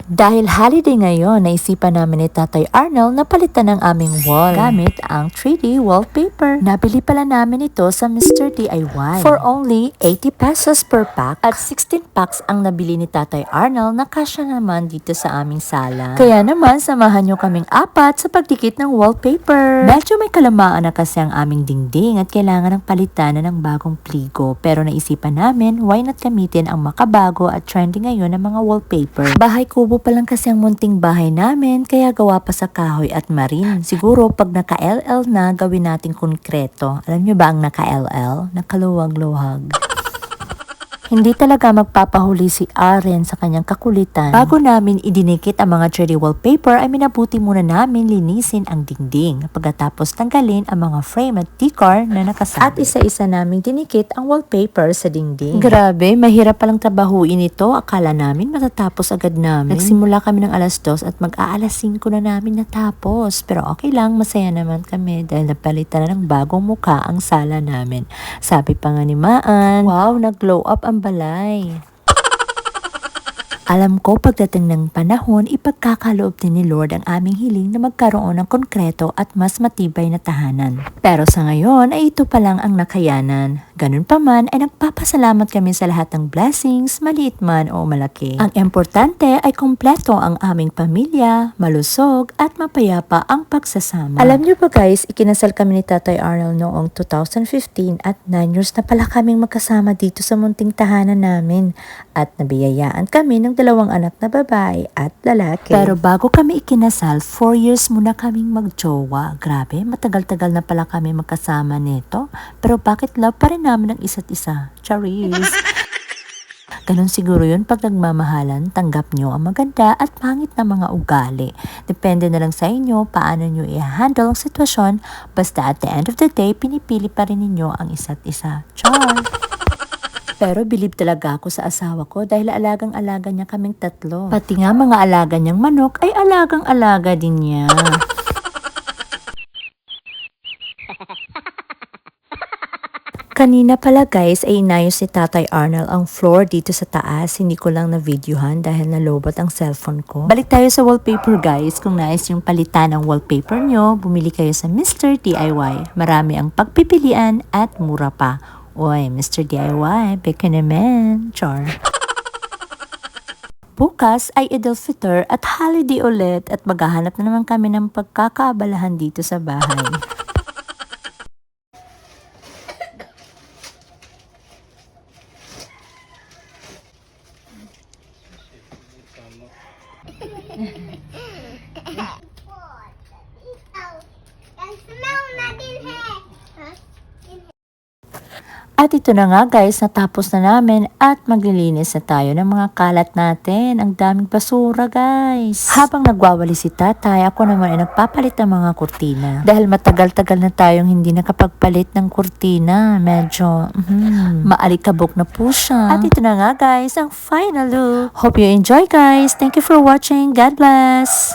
Dahil holiday ngayon, naisipan namin ni Tatay Arnold na palitan ang aming wall gamit ang 3D wallpaper. Nabili pala namin ito sa Mr. DIY for only 80 pesos per pack at 16 packs ang nabili ni Tatay Arnold na kasya naman dito sa aming sala. Kaya naman, samahan nyo kaming apat sa pagdikit ng wallpaper. Medyo may kalamaan na kasi ang aming dingding at kailangan ng palitan na ng bagong pligo. Pero naisipan namin, why not gamitin ang makabago at trendy ngayon ng mga wallpaper. Bahay kubo pa lang kasi ang munting bahay namin, kaya gawa pa sa kahoy at marin. Siguro pag naka-LL na, gawin natin konkreto. Alam nyo ba ang naka-LL? Nakaluwag-luwag. Hindi talaga magpapahuli si Aren sa kanyang kakulitan. Bago namin idinikit ang mga 3D wallpaper ay minabuti muna namin linisin ang dingding. Pagkatapos tanggalin ang mga frame at decor na nakasabi. At isa-isa namin dinikit ang wallpaper sa dingding. Grabe, mahirap palang trabahuin ito. Akala namin matatapos agad namin. Nagsimula kami ng alas 2 at mag-aalas 5 na namin natapos. Pero okay lang, masaya naman kami dahil napalitan na ng bagong muka ang sala namin. Sabi pa nga ni Maan, wow, nag-glow up ang balay. Alam ko pagdating ng panahon, ipagkakaloob din ni Lord ang aming hiling na magkaroon ng konkreto at mas matibay na tahanan. Pero sa ngayon ay ito pa lang ang nakayanan. Ganun pa man ay nagpapasalamat kami sa lahat ng blessings, maliit man o malaki. Ang importante ay kompleto ang aming pamilya, malusog at mapayapa ang pagsasama. Alam niyo ba guys, ikinasal kami ni Tatay Arnold noong 2015 at 9 years na pala kaming magkasama dito sa munting tahanan namin. At nabiyayaan kami ng 2 anak na babae at lalaki. Pero bago kami ikinasal, 4 years muna kaming magjowa. Grabe, matagal-tagal na pala kami magkasama nito. Pero bakit love pa rin namin ang isa't isa? Charis! Ganon siguro yun pag nagmamahalan, tanggap nyo ang maganda at pangit na mga ugali. Depende na lang sa inyo paano nyo i-handle ang sitwasyon, basta at the end of the day, pinipili pa rin ninyo ang isa't isa. Char! Pero bilib talaga ako sa asawa ko dahil alagang-alaga niya kaming 3. Pati nga mga alaga niyang manok ay alagang-alaga din niya. Kanina pala guys ay inayos ni Tatay Arnold ang floor dito sa taas. Hindi ko lang na-videohan dahil nalobot ang cellphone ko. Balik tayo sa wallpaper guys. Kung nais yung palitan ng wallpaper nyo, bumili kayo sa Mr. DIY. Marami ang pagpipilian at mura pa. Oy, Mr. DIY, beka naman. Char. Bukas ay Idul Fitr at holiday ulit at maghahanap na naman kami ng pagkakaabalahan dito sa bahay. At ito na nga guys, natapos na namin at maglilinis na tayo ng mga kalat natin. Ang daming basura guys. Habang nagwawali si tatay, ako naman ay nagpapalit ng mga kurtina. Dahil matagal-tagal na tayong hindi nakapagpalit ng kurtina. Medyo maalikabok na po siya. At ito na nga guys, ang final look. Hope you enjoy guys. Thank you for watching. God bless.